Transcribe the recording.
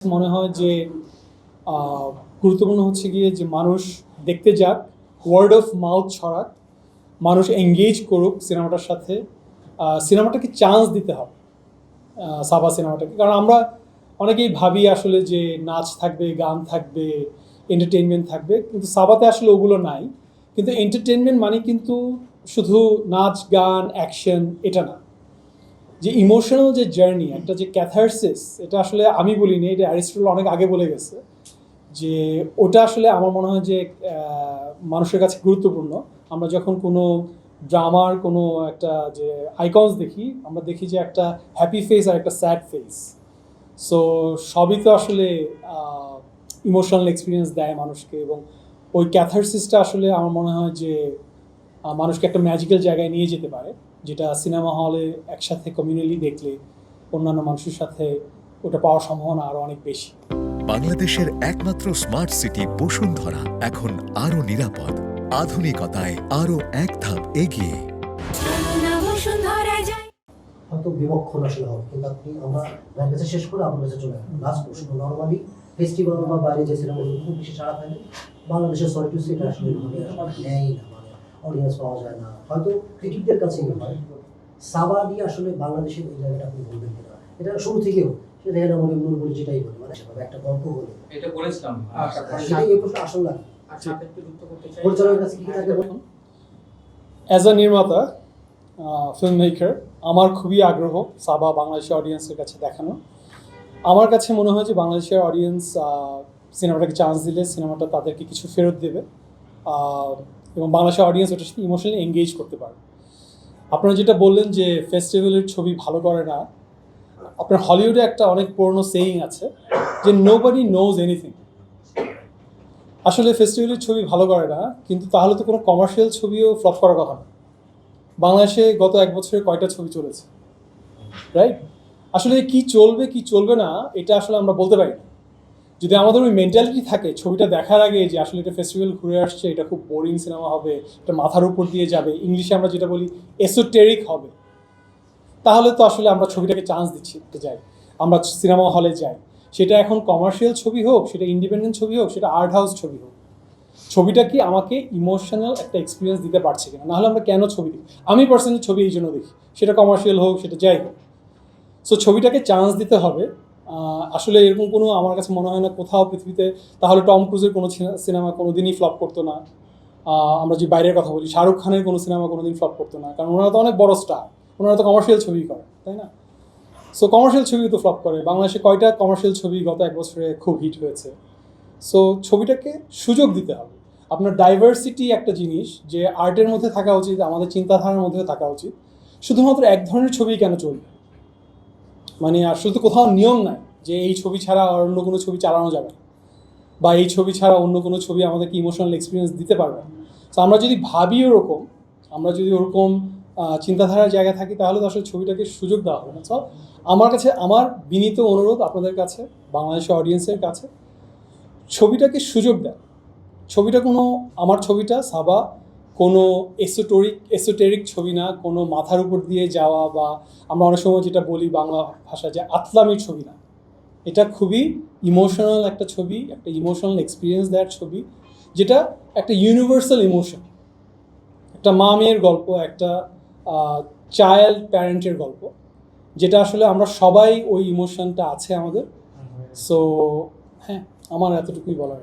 মনে হয় যে গুরুত্বপূর্ণ হচ্ছে গিয়ে যে মানুষ দেখতে যাক, ওয়ার্ড অফ মাউথ ছড়াক, মানুষ এঙ্গেজ করুক সিনেমাটার সাথে, সিনেমাটাকে চান্স দিতে হবে সাবা সিনেমাটাকে। কারণ আমরা অনেকেই ভাবি আসলে যে নাচ থাকবে, গান থাকবে, এন্টারটেনমেন্ট থাকবে, কিন্তু সাবাতে আসলে ওগুলো নাই। কিন্তু এন্টারটেনমেন্ট মানে কিন্তু শুধু নাচ গান অ্যাকশন এটা না, যে ইমোশনাল যে জার্নি, একটা যে ক্যাথারসিস, এটা আসলে আমি বলিনি, এটা অ্যারিস্টটল অনেক আগে বলে গেছে যে ওটা আসলে আমার মনে হয় যে মানুষের কাছে গুরুত্বপূর্ণ। আমরা যখন কোনো ড্রামার কোনো একটা যে আইকনস দেখি, আমরা দেখি যে একটা হ্যাপি ফেস আর একটা স্যাড ফেস। সো সবই তো আসলে ইমোশনাল এক্সপিরিয়েন্স দেয় মানুষকে, এবং ওই ক্যাথারসিসটা আসলে আমার মনে হয় যে মানুষকে একটা ম্যাজিক্যাল জায়গায় নিয়ে যেতে পারে, যেটা সিনেমা হলে একসাথে কমিউনিটি দেখলে অন্যান্য মানুষের সাথে ওটা পাওয়ার সম্ভাবনা আরও অনেক বেশি। বাংলাদেশের একমাত্র স্মার্ট সিটি বসুন্ধরা এখন আরো নিরাপদ, আধুনিকতায় আরো এক ধাপ এগিয়ে। হয়তো বিমক্ষণ আসলে হবে, কিন্তু আমরা কাছে শেষ করে আপনার কাছে চলে আসবো। লাস্ট প্রশ্ন, নর্মালি ফেস্টিভ্যাল বা বাইরে যে সিনেমাগুলো খুব বেশি সাড়া পায়, বাংলাদেশের সরি টু সে এটা আসলে নেয় না, মানে অডিয়েন্স পাওয়া যায় না, হয়তো ক্রিটিকদের কাছেই হয়। সাবা দিয়ে আসলে বাংলাদেশের এই জায়গাটা আপনি বলবেন কিনা? এটা শুরু থেকেও সেটা এখানে আমাদের মূল বলে যেটাই বলে, মানে সেভাবে একটা গল্প বলে এটা বলেছিলাম। সেটাই এই প্রশ্ন আসল লাগে। পরিচালকের কাছে কি থাকে বলুন? অ্যাজ আ নির্মাতা, ফিল্ম মেকার, আমার খুবই আগ্রহ সাবা বাংলাদেশের অডিয়েন্সের কাছে দেখানো। আমার কাছে মনে হয় যে বাংলাদেশের অডিয়েন্স সিনেমাটাকে চান্স দিলে সিনেমাটা তাদেরকে কিছু ফেরত দেবে, এবং বাংলাদেশের অডিয়েন্স ওটার সাথে ইমোশনালি এঙ্গেজ করতে পারে। আপনারা যেটা বললেন যে ফেস্টিভ্যালের ছবি ভালো করে না, আপনার হলিউডে একটা অনেক পুরনো সেইং আছে যে নোবডি নোজ এনিথিং। আসলে ফেস্টিভ্যালের ছবি ভালো করে না, কিন্তু তাহলে তো কোনো কমার্শিয়াল ছবিও ফ্লপ করার কথা না। বাংলাদেশে গত এক বছরে কয়টা ছবি চলেছে, রাইট? আসলে কি চলবে কি চলবে না এটা আসলে আমরা বলতে পারি না। যদি আমাদের ওই মেন্টালিটি থাকে ছবিটা দেখার আগে যে আসলে এটা ফেস্টিভ্যাল ঘুরে আসছে, এটা খুব বোরিং সিনেমা হবে, এটা মাথার উপর দিয়ে যাবে, ইংলিশে আমরা যেটা বলি এসোটেরিক হবে, তাহলে তো আসলে আমরা ছবিটাকে চান্স দিচ্ছি যাই, আমরা সিনেমা হলে যাই। সেটা এখন কমার্শিয়াল ছবি হোক, সেটা ইন্ডিপেন্ডেন্ট ছবি হোক, সেটা আর্ট হাউস ছবি হোক, ছবিটা কি আমাকে ইমোশনাল একটা এক্সপিরিয়েন্স দিতে পারছে কিনা, নাহলে আমরা কেন ছবি দেখি? আমি পার্সোনালি ছবি এই জন্য দেখি, সেটা কমার্শিয়াল হোক, সেটা যাই হোক। সো ছবিটাকে চান্স দিতে হবে। আসলে এরকম কোনো আমার কাছে মনে হয় না কোথাও পৃথিবীতে, তাহলে টম ক্রুজের কোনো সিনেমা কোনো দিনই ফ্লপ করতো না। আমরা যে বাইরের কথা বলি, শাহরুখ খানের কোনো সিনেমা কোনো দিন ফ্লপ করতো না, কারণ ওনারা তো অনেক বড় স্টার, ওনারা তো কমার্শিয়াল ছবি করে, তাই না? সো কমার্শিয়াল ছবি তো ফ্লপ করে। বাংলাদেশে কয়টা কমার্শিয়াল ছবি গত এক বছরে খুব হিট হয়েছে? সো ছবিটাকে সুযোগ দিতে হবে। আপনার ডাইভার্সিটি একটা জিনিস, যে আর্টের মধ্যে থাকা উচিত, আমাদের চিন্তাধারার মধ্যে থাকা উচিত। শুধুমাত্র এক ধরনের ছবি কেন চলবে? মানে আসলে তো কোথাও নিয়ম নাই যে এই ছবি ছাড়া আর অন্য কোনো ছবি চালানো যাবে না, বা এই ছবি ছাড়া অন্য কোনো ছবি আমাদেরকে ইমোশনাল এক্সপিরিয়েন্স দিতে পারবে না। তো আমরা যদি ভাবি ওরকম, আমরা যদি ওরকম চিন্তাধারার জায়গায় থাকি, তাহলে তো আসলে ছবিটাকে সুযোগ দেওয়া হবে না। সো আমার কাছে আমার বিনীত অনুরোধ আপনাদের কাছে, বাংলাদেশের অডিয়েন্সের কাছে, ছবিটাকে সুযোগ দেন। ছবিটা কোনো, আমার ছবিটা সাবা কোনো এসোটেরিক ছবি না, কোনো মাথার উপর দিয়ে যাওয়া, বা আমরা অনেক সময় যেটা বলি বাংলা ভাষায় যে আতলামির ছবি না। এটা খুবই ইমোশনাল একটা ছবি, একটা ইমোশনাল এক্সপিরিয়েন্স দেওয়ার ছবি, যেটা একটা ইউনিভার্সাল ইমোশন, একটা মা মেয়ের গল্প, একটা চাইল্ড প্যারেন্টের গল্প, যেটা আসলে আমরা সবাই ওই ইমোশনটা আছে আমাদের। সো হ্যাঁ, আমার এতটুকুই বলার।